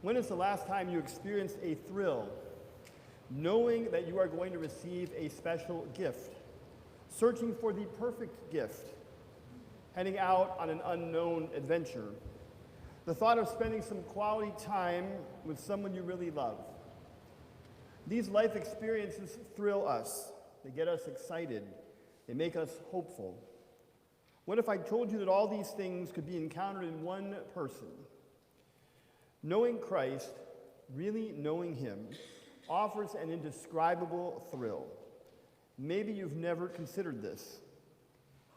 When is the last time you experienced a thrill, knowing that you are going to receive a special gift, searching for the perfect gift, heading out on an unknown adventure, the thought of spending some quality time with someone you really love? These life experiences thrill us. They get us excited. They make us hopeful. What if I told you that all these things could be encountered in one person? Knowing Christ, really knowing Him, offers an indescribable thrill. Maybe you've never considered this.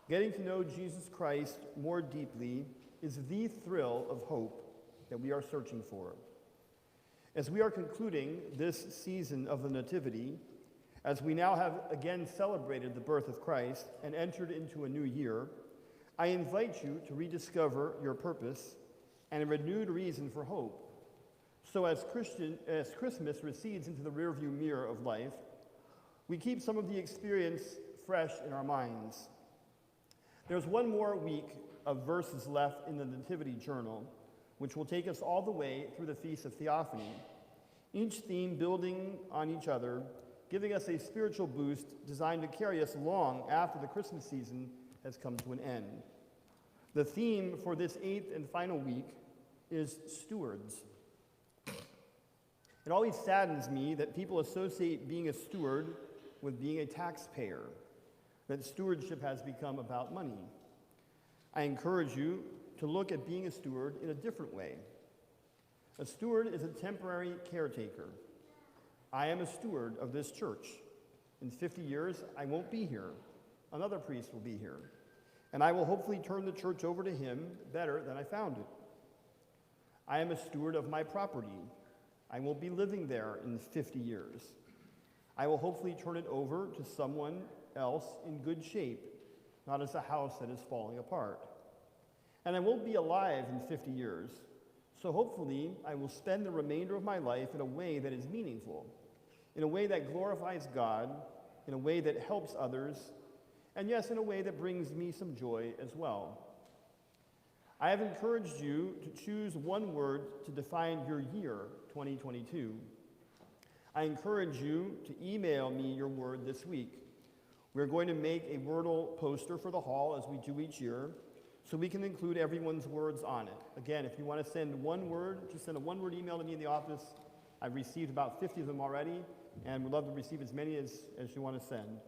Getting to know Jesus Christ more deeply is the thrill of hope that we are searching for. As we are concluding this season of the Nativity, as we now have again celebrated the birth of Christ and entered into a new year, I invite you to rediscover your purpose and a renewed reason for hope. So as Christmas recedes into the rearview mirror of life, we keep some of the experience fresh in our minds. There's one more week of verses left in the Nativity Journal, which will take us all the way through the Feast of Theophany, each theme building on each other, giving us a spiritual boost designed to carry us long after the Christmas season has come to an end. The theme for this 8th and final week is stewards. It always saddens me that people associate being a steward with being a taxpayer, that stewardship has become about money. I encourage you to look at being a steward in a different way. A steward is a temporary caretaker. I am a steward of this church. In 50 years, I won't be here. Another priest will be here. And I will hopefully turn the church over to him better than I found it. I am a steward of my property. I won't be living there in 50 years. I will hopefully turn it over to someone else in good shape, not as a house that is falling apart. And I won't be alive in 50 years, so hopefully I will spend the remainder of my life in a way that is meaningful, in a way that glorifies God, in a way that helps others, and yes, in a way that brings me some joy as well. I have encouraged you to choose one word to define your year, 2022. I encourage you to email me your word this week. We're going to make a Wordle poster for the hall, as we do each year, so we can include everyone's words on it. Again, if you want to send one word, just send a one-word email to me in the office. I've received about 50 of them already, and would love to receive as many as you want to send.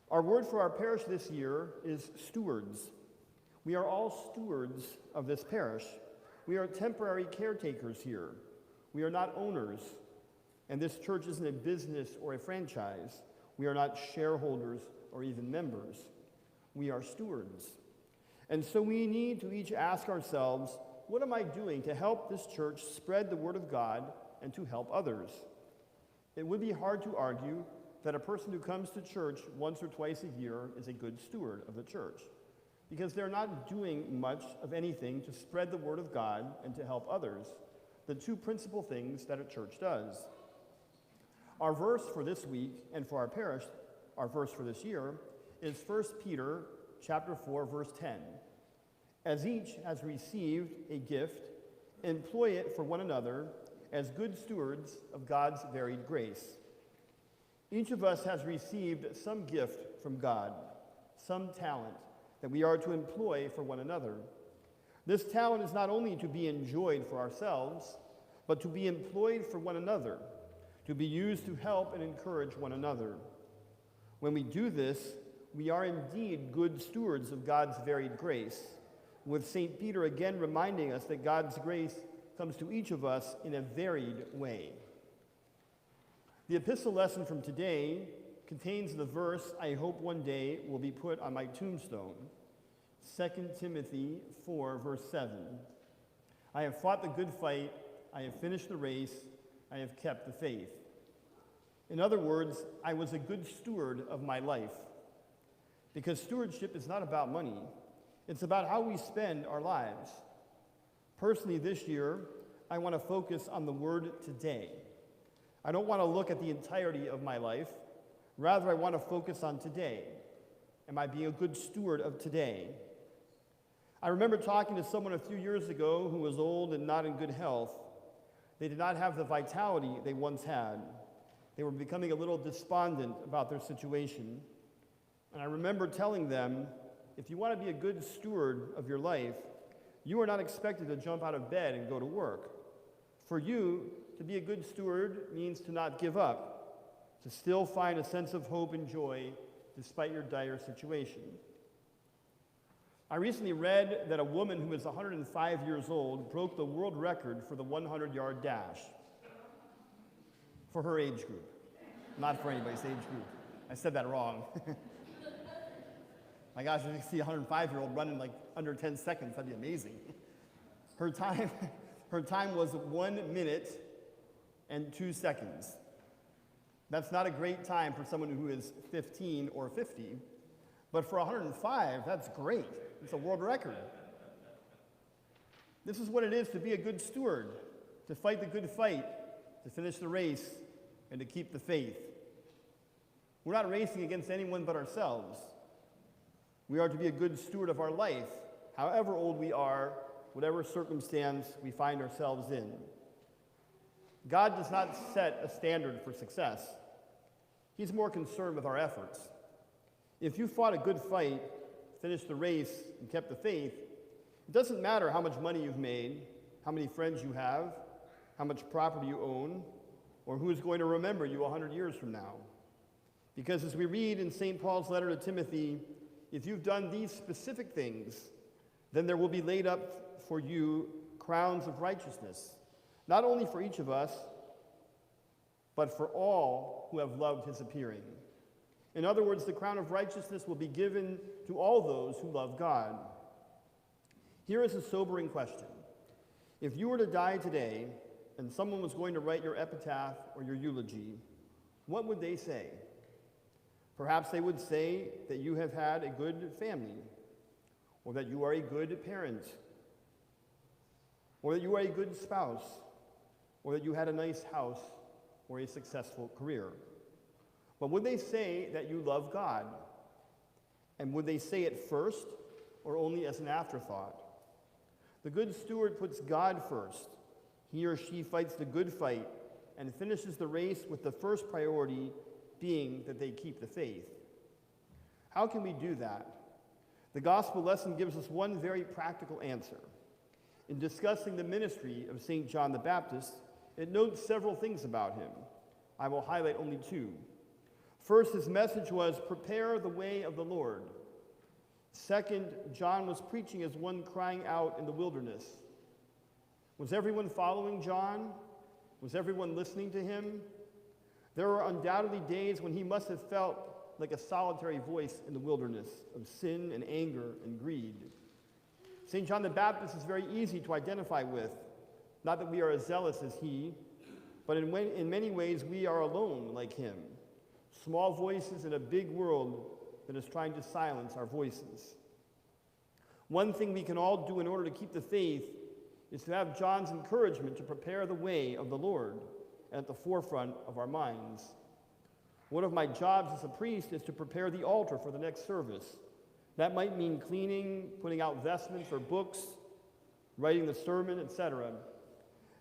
Our word for our parish this year is stewards. We are all stewards of this parish. We are temporary caretakers here. We are not owners, and this church isn't a business or a franchise. We are not shareholders or even members. We are stewards. And so we need to each ask ourselves, what am I doing to help this church spread the word of God and to help others? It would be hard to argue that a person who comes to church once or twice a year is a good steward of the church, because they're not doing much of anything to spread the word of God and to help others, the two principal things that a church does. Our verse for this week and for our parish, our verse for this year, is 1 Peter chapter 4, verse 10. As each has received a gift, employ it for one another as good stewards of God's varied grace. Each of us has received some gift from God, some talent that we are to employ for one another. This talent is not only to be enjoyed for ourselves, but to be employed for one another, to be used to help and encourage one another. When we do this, we are indeed good stewards of God's varied grace, with St. Peter again reminding us that God's grace comes to each of us in a varied way. The epistle lesson from today contains the verse I hope one day will be put on my tombstone, 2 Timothy 4, verse 7. I have fought the good fight, I have finished the race, I have kept the faith. In other words, I was a good steward of my life. Because stewardship is not about money, it's about how we spend our lives. Personally, this year, I want to focus on the word today. I don't want to look at the entirety of my life. Rather, I want to focus on today. Am I being a good steward of today? I remember talking to someone a few years ago who was old and not in good health. They did not have the vitality they once had. They were becoming a little despondent about their situation. And I remember telling them, if you want to be a good steward of your life, you are not expected to jump out of bed and go to work. For you, to be a good steward means to not give up, to still find a sense of hope and joy despite your dire situation. I recently read that a woman who is 105 years old broke the world record for the 100-yard dash for her age group, not for anybody's age group. I said that wrong. My gosh, if you see a 105-year-old running like under 10 seconds, that'd be amazing. Her time was 1 minute and 2 seconds. That's not a great time for someone who is 15 or 50, but for 105, that's great. It's a world record. This is what it is to be a good steward, to fight the good fight, to finish the race, and to keep the faith. We're not racing against anyone but ourselves. We are to be a good steward of our life, however old we are, whatever circumstance we find ourselves in. God does not set a standard for success. He's more concerned with our efforts. If you fought a good fight, finished the race, and kept the faith, it doesn't matter how much money you've made, how many friends you have, how much property you own, or who is going to remember you 100 years from now. Because as we read in St. Paul's letter to Timothy, if you've done these specific things, then there will be laid up for you crowns of righteousness, not only for each of us, but for all who have loved his appearing. In other words, the crown of righteousness will be given to all those who love God. Here is a sobering question. If you were to die today and someone was going to write your epitaph or your eulogy, what would they say? Perhaps they would say that you have had a good family, or that you are a good parent, or that you are a good spouse, or that you had a nice house or a successful career. But would they say that you love God? And would they say it first or only as an afterthought? The good steward puts God first. He or she fights the good fight and finishes the race with the first priority being that they keep the faith. How can we do that? The gospel lesson gives us one very practical answer. In discussing the ministry of St. John the Baptist, it notes several things about him. I will highlight only two. First, his message was, prepare the way of the Lord. Second, John was preaching as one crying out in the wilderness. Was everyone following John? Was everyone listening to him? There were undoubtedly days when he must have felt like a solitary voice in the wilderness of sin and anger and greed. St. John the Baptist is very easy to identify with. Not that we are as zealous as he, but in many ways we are alone like him. Small voices in a big world that is trying to silence our voices. One thing we can all do in order to keep the faith is to have John's encouragement to prepare the way of the Lord at the forefront of our minds. One of my jobs as a priest is to prepare the altar for the next service. That might mean cleaning, putting out vestments or books, writing the sermon, etc.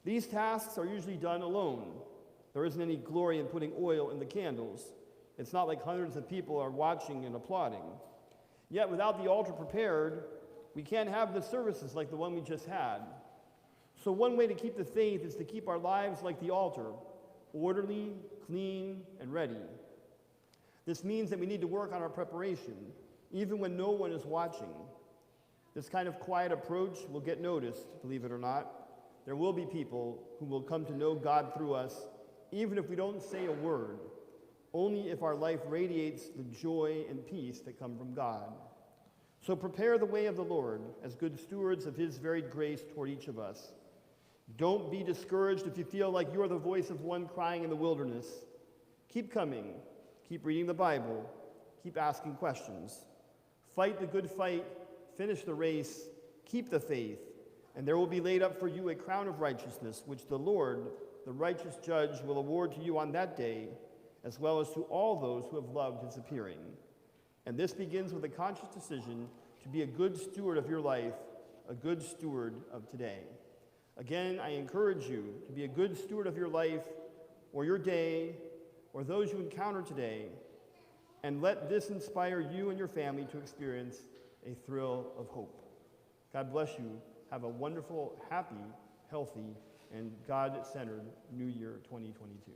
These tasks are usually done alone. There isn't any glory in putting oil in the candles. It's not like hundreds of people are watching and applauding. Yet without the altar prepared, we can't have the services like the one we just had. So one way to keep the faith is to keep our lives like the altar, orderly, clean, and ready. This means that we need to work on our preparation, even when no one is watching. This kind of quiet approach will get noticed, believe it or not. There will be people who will come to know God through us, even if we don't say a word, only if our life radiates the joy and peace that come from God. So prepare the way of the Lord as good stewards of his varied grace toward each of us. Don't be discouraged if you feel like you are the voice of one crying in the wilderness. Keep coming. Keep reading the Bible. Keep asking questions. Fight the good fight. Finish the race. Keep the faith. And there will be laid up for you a crown of righteousness, which the Lord, the righteous judge, will award to you on that day, as well as to all those who have loved his appearing. And this begins with a conscious decision to be a good steward of your life, a good steward of today. Again, I encourage you to be a good steward of your life or your day or those you encounter today, and let this inspire you and your family to experience a thrill of hope. God bless you. Have a wonderful, happy, healthy, and God-centered New Year 2022.